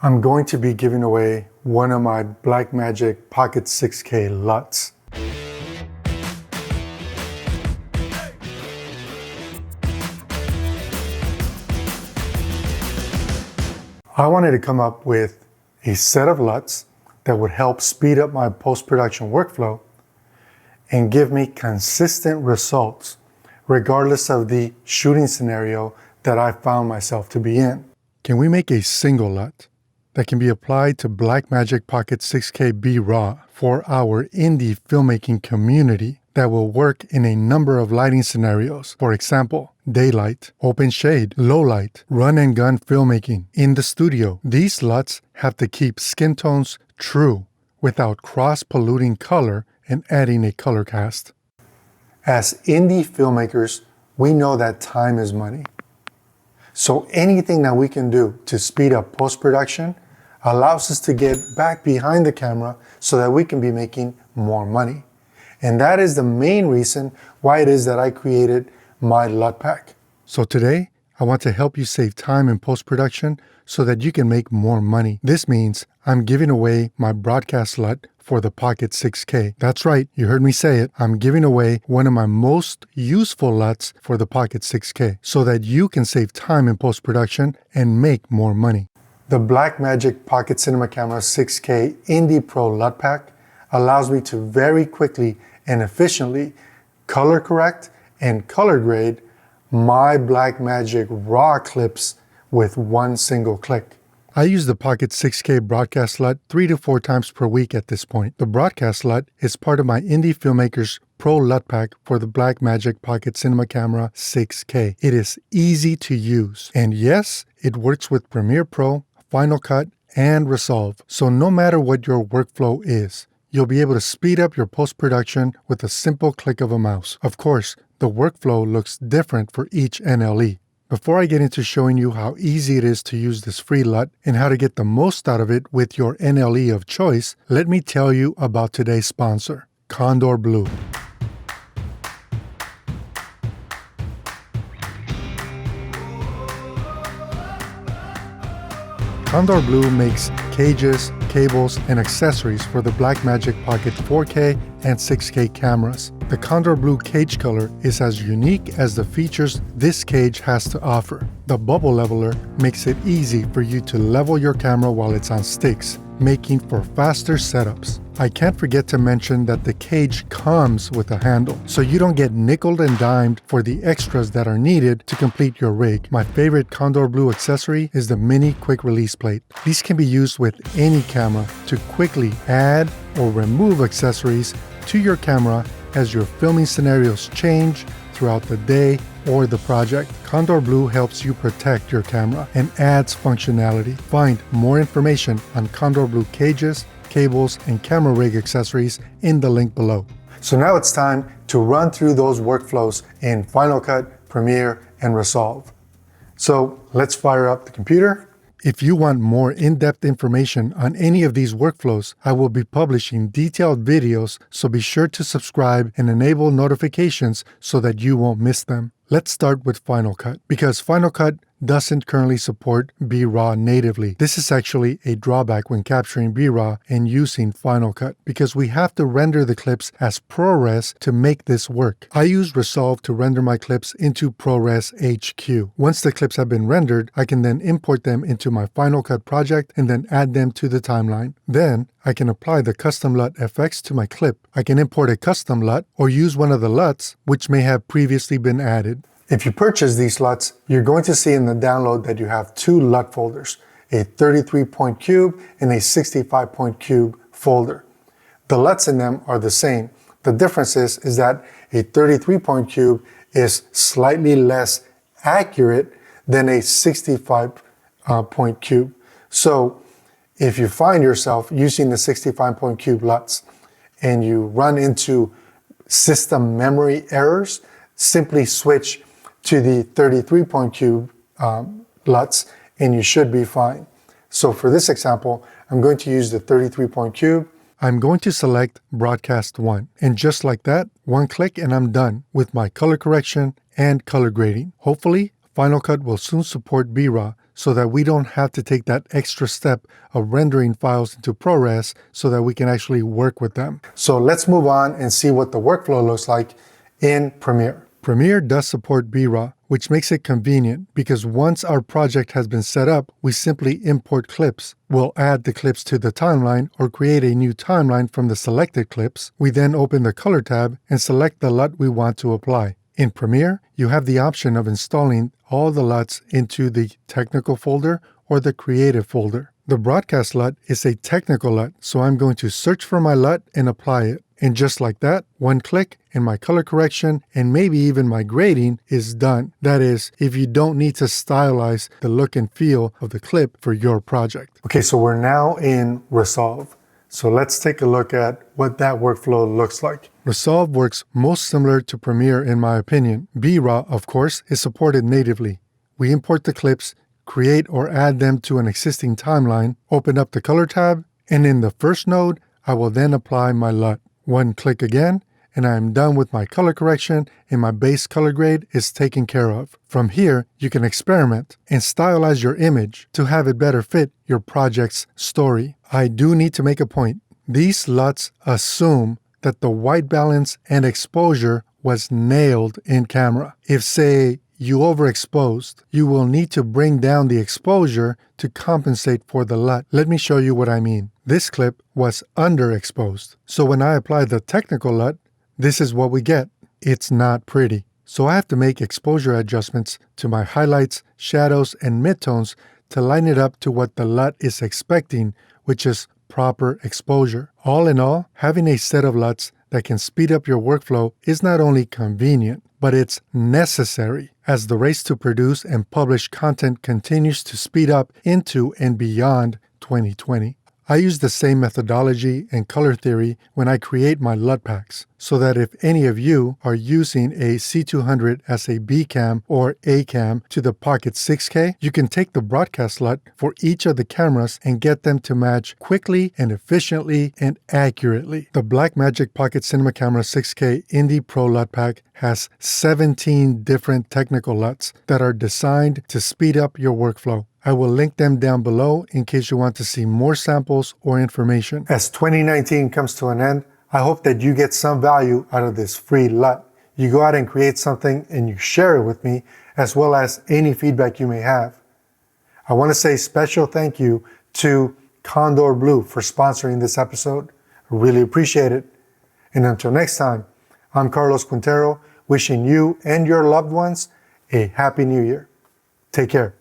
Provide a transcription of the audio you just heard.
I'm going to be giving away one of my Blackmagic Pocket 6K LUTs. I wanted to come up with a set of LUTs that would help speed up my post-production workflow and give me consistent results regardless of the shooting scenario that I found myself to be in. Can we make a single LUT that can be applied to Blackmagic Pocket 6K BRAW for our indie filmmaking community that will work in a number of lighting scenarios? For example, daylight, open shade, low light, run and gun filmmaking in the studio. These LUTs have to keep skin tones true without cross-polluting color and adding a color cast. As indie filmmakers, we know that time is money. So anything that we can do to speed up post-production allows us to get back behind the camera so that we can be making more money. And that is the main reason why it is that I created my LUT pack. So today, I want to help you save time in post-production so that you can make more money. This means I'm giving away my broadcast LUT for the Pocket 6K. That's right, you heard me say it. I'm giving away one of my most useful LUTs for the Pocket 6K so that you can save time in post-production and make more money. The Blackmagic Pocket Cinema Camera 6K Indie Pro LUT pack allows me to very quickly and efficiently color correct and color grade my Blackmagic RAW clips with one single click. I use the Pocket 6K broadcast LUT 3 to 4 times per week at this point. The broadcast LUT is part of my Indie Filmmakers Pro LUT pack for the Blackmagic Pocket Cinema Camera 6K. It is easy to use. And yes, it works with Premiere Pro, Final Cut, and Resolve. So no matter what your workflow is, you'll be able to speed up your post-production with a simple click of a mouse. Of course, the workflow looks different for each NLE. Before I get into showing you how easy it is to use this free LUT and how to get the most out of it with your NLE of choice, let me tell you about today's sponsor, Condor Blue. Condor Blue makes cages, cables, and accessories for the Blackmagic Pocket 4K and 6K cameras. The Condor Blue cage color is as unique as the features this cage has to offer. The bubble leveler makes it easy for you to level your camera while it's on sticks, making for faster setups. I can't forget to mention that the cage comes with a handle, so you don't get nickeled and dimed for the extras that are needed to complete your rig. My favorite Condor Blue accessory is the mini quick release plate. These can be used with any camera to quickly add or remove accessories to your camera as your filming scenarios change throughout the day or the project. Condor Blue helps you protect your camera and adds functionality. Find more information on Condor Blue cages, cables, and camera rig accessories in the link below. So now it's time to run through those workflows in Final Cut, Premiere, and Resolve. So let's fire up the computer. If you want more in-depth information on any of these workflows, I will be publishing detailed videos, so be sure to subscribe and enable notifications so that you won't miss them. Let's start with Final Cut, because Final Cut doesn't currently support BRAW natively. This is actually a drawback when capturing BRAW and using Final Cut, because we have to render the clips as ProRes to make this work. I use Resolve to render my clips into ProRes HQ. Once the clips have been rendered, I can then import them into my Final Cut project and then add them to the timeline. Then I can apply the custom LUT effects to my clip. I can import a custom LUT or use one of the LUTs which may have previously been added. If you purchase these LUTs, you're going to see in the download that you have 2 LUT folders, a 33-point cube and a 65-point cube folder. The LUTs in them are the same. The difference is that a 33-point cube is slightly less accurate than a 65-point cube. So if you find yourself using the 65-point cube LUTs and you run into system memory errors, simply switch to the 33-point cube LUTs and you should be fine. So for this example, I'm going to use the 33-point cube. I'm going to select Broadcast 1, and just like that, one click and I'm done with my color correction and color grading. Hopefully, Final Cut will soon support BRAW so that we don't have to take that extra step of rendering files into ProRes so that we can actually work with them. So let's move on and see what the workflow looks like in Premiere. Premiere does support BRAW, which makes it convenient because once our project has been set up, we simply import clips. We'll add the clips to the timeline or create a new timeline from the selected clips. We then open the Color tab and select the LUT we want to apply. In Premiere, you have the option of installing all the LUTs into the Technical folder or the Creative folder. The Broadcast LUT is a technical LUT, so I'm going to search for my LUT and apply it. And just like that, one click and my color correction and maybe even my grading is done. That is, if you don't need to stylize the look and feel of the clip for your project. Okay, so we're now in Resolve. So let's take a look at what that workflow looks like. Resolve works most similar to Premiere in my opinion. BRAW, of course, is supported natively. We import the clips, create or add them to an existing timeline, open up the Color tab, and in the first node, I will then apply my LUT. One click again, and I am done with my color correction and my base color grade is taken care of. From here, you can experiment and stylize your image to have it better fit your project's story. I do need to make a point. These LUTs assume that the white balance and exposure was nailed in camera. If, say, you overexposed, you will need to bring down the exposure to compensate for the LUT. Let me show you what I mean. This clip was underexposed. So when I apply the technical LUT, this is what we get. It's not pretty. So I have to make exposure adjustments to my highlights, shadows, and midtones to line it up to what the LUT is expecting, which is proper exposure. All in all, having a set of LUTs that can speed up your workflow is not only convenient, but it's necessary as the race to produce and publish content continues to speed up into and beyond 2020. I use the same methodology and color theory when I create my LUT packs, so that if any of you are using a C200 as a B cam or A cam to the Pocket 6K, you can take the broadcast LUT for each of the cameras and get them to match quickly and efficiently and accurately. The Blackmagic Pocket Cinema Camera 6K Indie Pro LUT pack has 17 different technical LUTs that are designed to speed up your workflow. I will link them down below in case you want to see more samples or information. As 2019 comes to an end, I hope that you get some value out of this free LUT. You go out and create something and you share it with me, as well as any feedback you may have. I want to say special thank you to Condor Blue for sponsoring this episode. I really appreciate it. And until next time, I'm Carlos Quintero, wishing you and your loved ones a Happy New Year. Take care.